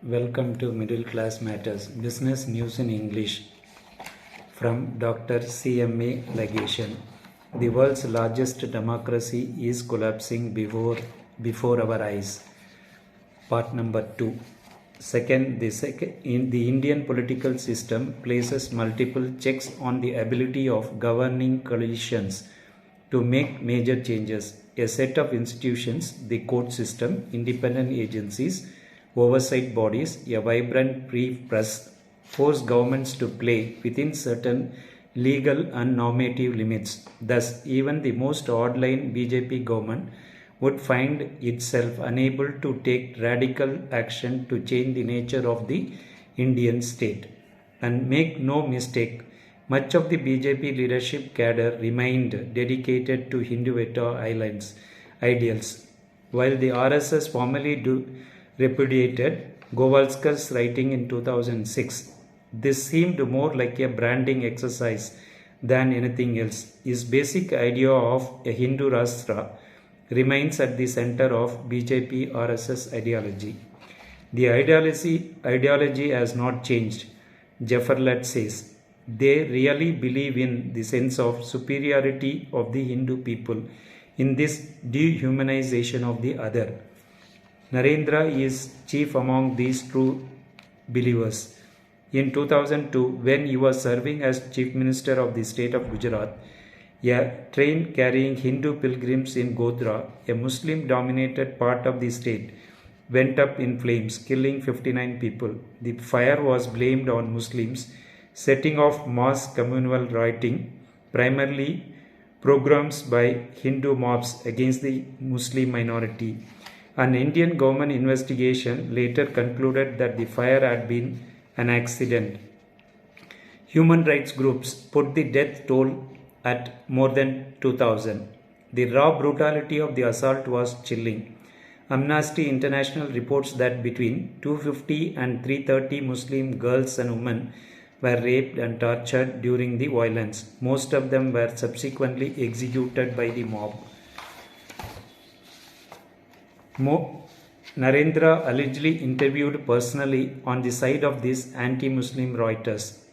Welcome to Middle Class Matters, Business News in English from Dr. CMA Lagation. The world's largest democracy is collapsing before our eyes. Part number 2. Second, the Indian political system places multiple checks on the ability of governing coalitions to make major changes. A set of institutions, the court system, independent agencies, oversight bodies, a vibrant free press, force governments to play within certain legal and normative limits. Thus, even the most hardline BJP government would find itself unable to take radical action to change the nature of the Indian state. And make no mistake, much of the BJP leadership cadre remained dedicated to Hinduism ideals, while the RSS formally repudiated Govalskar's writing in 2006. This seemed more like a branding exercise than anything else. His basic idea of a Hindu Rashtra remains at the center of BJP RSS ideology. The ideology has not changed, Jaffarlat says. They really believe in the sense of superiority of the Hindu people in this dehumanization of the other. Narendra is chief among these true believers. In 2002, when he was serving as Chief Minister of the state of Gujarat, a train carrying Hindu pilgrims in Godhra, a Muslim-dominated part of the state, went up in flames, killing 59 people. The fire was blamed on Muslims, setting off mass communal rioting, primarily pogroms by Hindu mobs against the Muslim minority. An Indian government investigation later concluded that the fire had been an accident. Human rights groups put the death toll at more than 2,000. The raw brutality of the assault was chilling. Amnesty International reports that between 250 and 330 Muslim girls and women were raped and tortured during the violence. Most of them were subsequently executed by the mob. Narendra allegedly interviewed personally on the side of these anti-Muslim rioters,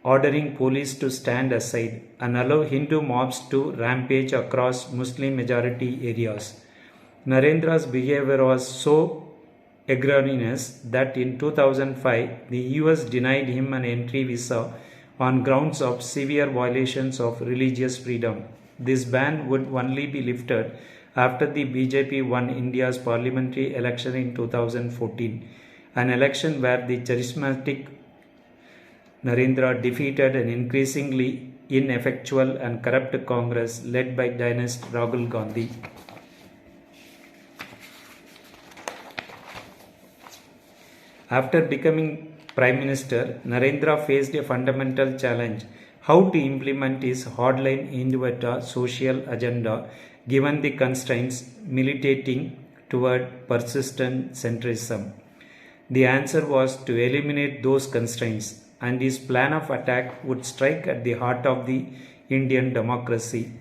ordering police to stand aside and allow Hindu mobs to rampage across Muslim-majority areas. Narendra's behavior was so egregious that in 2005, the US denied him an entry visa on grounds of severe violations of religious freedom. This ban would only be lifted after the BJP won India's parliamentary election in 2014, an election where the charismatic Narendra defeated an increasingly ineffectual and corrupt Congress led by dynast Rahul Gandhi. After becoming Prime Minister, Narendra faced a fundamental challenge: how to implement his hardline Hinduism social agenda given the constraints militating toward persistent centrism. The answer was to eliminate those constraints, and his plan of attack would strike at the heart of the Indian democracy.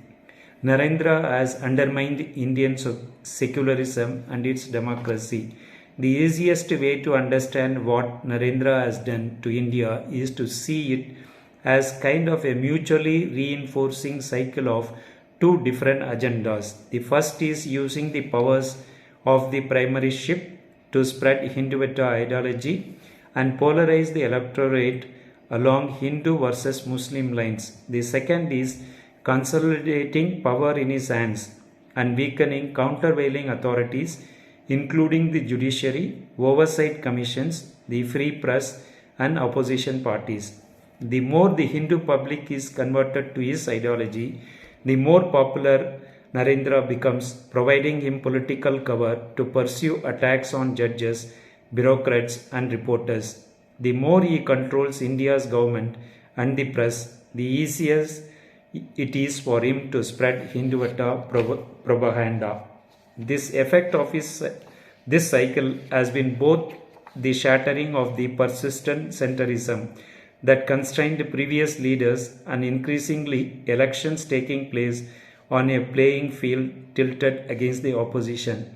Narendra has undermined Indian secularism and its democracy. The easiest way to understand what Narendra has done to India is to see it as kind of a mutually reinforcing cycle of two different agendas. The first is using the powers of the primaryship to spread Hinduism ideology and polarize the electorate along Hindu versus Muslim lines. The second is consolidating power in his hands and weakening countervailing authorities, including the judiciary, oversight commissions, the free press, and opposition parties. The more the Hindu public is converted to his ideology, the more popular Narendra becomes, providing him political cover to pursue attacks on judges, bureaucrats, and reporters. The more he controls India's government and the press, the easier it is for him to spread Hinduism propaganda. This effect of this cycle has been both the shattering of the persistent centrism that constrained previous leaders and increasingly elections taking place on a playing field tilted against the opposition.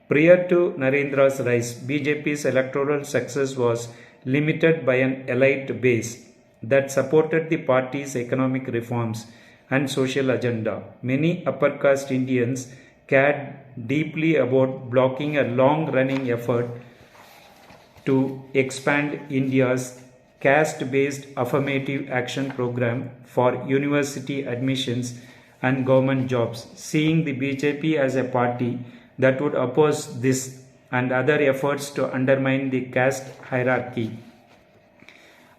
Prior to Narendra's rise, BJP's electoral success was limited by an elite base that supported the party's economic reforms and social agenda. Many upper caste Indians cared deeply about blocking a long running effort to expand India's caste based affirmative action program for university admissions and government jobs, seeing the BJP as a party that would oppose this and other efforts to undermine the caste hierarchy.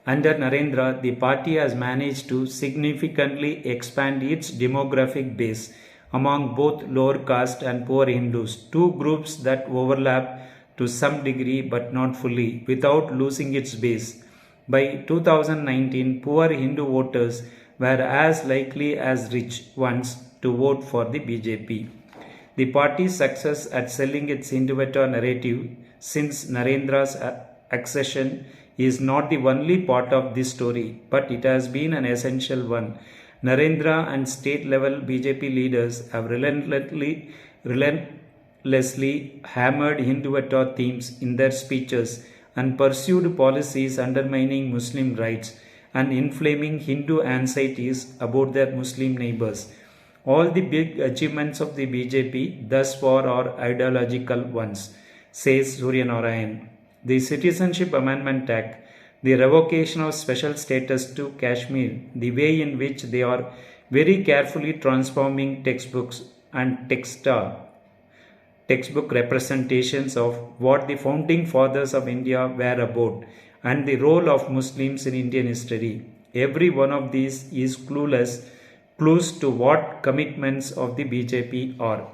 Under Narendra, the party has managed to significantly expand its demographic base among both lower caste and poor Hindus, two groups that overlap to some degree but not fully, without losing its base. By 2019, poor Hindu voters were as likely as rich ones to vote for the BJP. The party's success at selling its Hindutva narrative since Narendra's accession is not the only part of this story, but it has been an essential one. Narendra and state level BJP leaders have relentlessly hammered Hindutva themes in their speeches and pursued policies undermining Muslim rights and inflaming Hindu anxieties about their Muslim neighbors. All the big achievements of the BJP thus far are ideological ones, says Suryanarayan. The Citizenship Amendment Act, the revocation of special status to Kashmir, the way in which they are very carefully transforming textbooks and textbook representations of what the founding fathers of India were about and the role of Muslims in Indian history. Every one of these is clues to what commitments of the BJP are.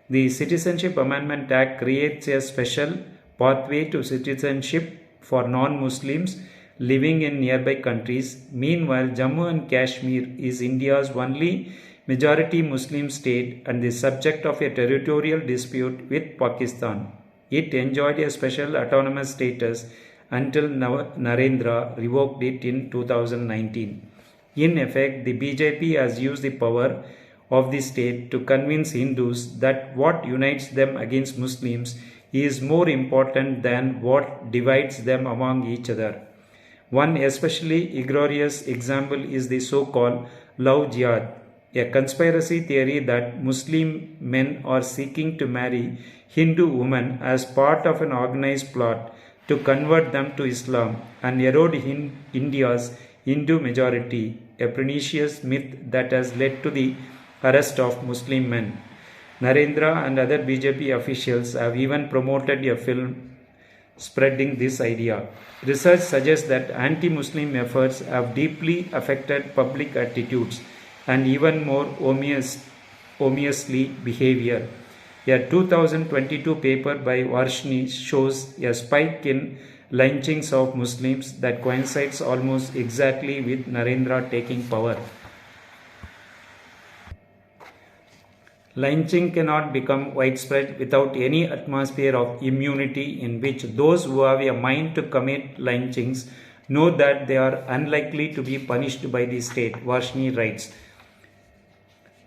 The Citizenship Amendment Act creates a special pathway to citizenship for non-Muslims living in nearby countries. Meanwhile, Jammu and Kashmir is India's only majority Muslim state and the subject of a territorial dispute with Pakistan. It enjoyed a special autonomous status until Narendra revoked it in 2019. In effect, the BJP has used the power of the state to convince Hindus that what unites them against Muslims is more important than what divides them among each other. One especially egregious example is the so-called love jihad, a conspiracy theory that Muslim men are seeking to marry Hindu women as part of an organized plot to convert them to Islam and erode India's Hindu majority, a pernicious myth that has led to the arrest of Muslim men. Narendra and other BJP officials have even promoted a film spreading this idea. Research suggests that anti-Muslim efforts have deeply affected public attitudes and even more ominously behavior. A 2022 paper by Varshni shows a spike in lynchings of Muslims that coincides almost exactly with Narendra taking power. Lynching cannot become widespread without any atmosphere of immunity in which those who have a mind to commit lynchings know that they are unlikely to be punished by the state, Varshni writes.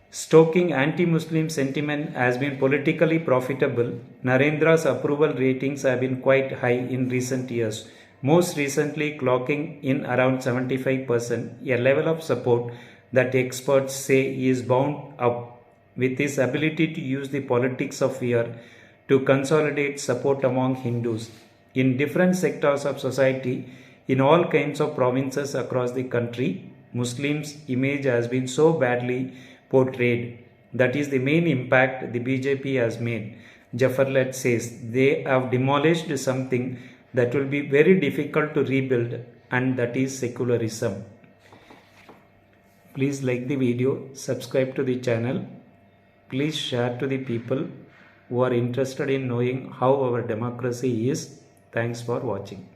Stoking anti-Muslim sentiment has been politically profitable. Narendra's approval ratings have been quite high in recent years, most recently clocking in around 75%, a level of support that experts say is bound up with his ability to use the politics of fear to consolidate support among Hindus in different sectors of society in all kinds of provinces across the country. Muslims' image has been so badly portrayed. That is the main impact the BJP has made. Jafarlat says they have demolished something that will be very difficult to rebuild, and that is secularism. Please like the video, subscribe to the channel. Please share to the people who are interested in knowing how our democracy is. Thanks for watching.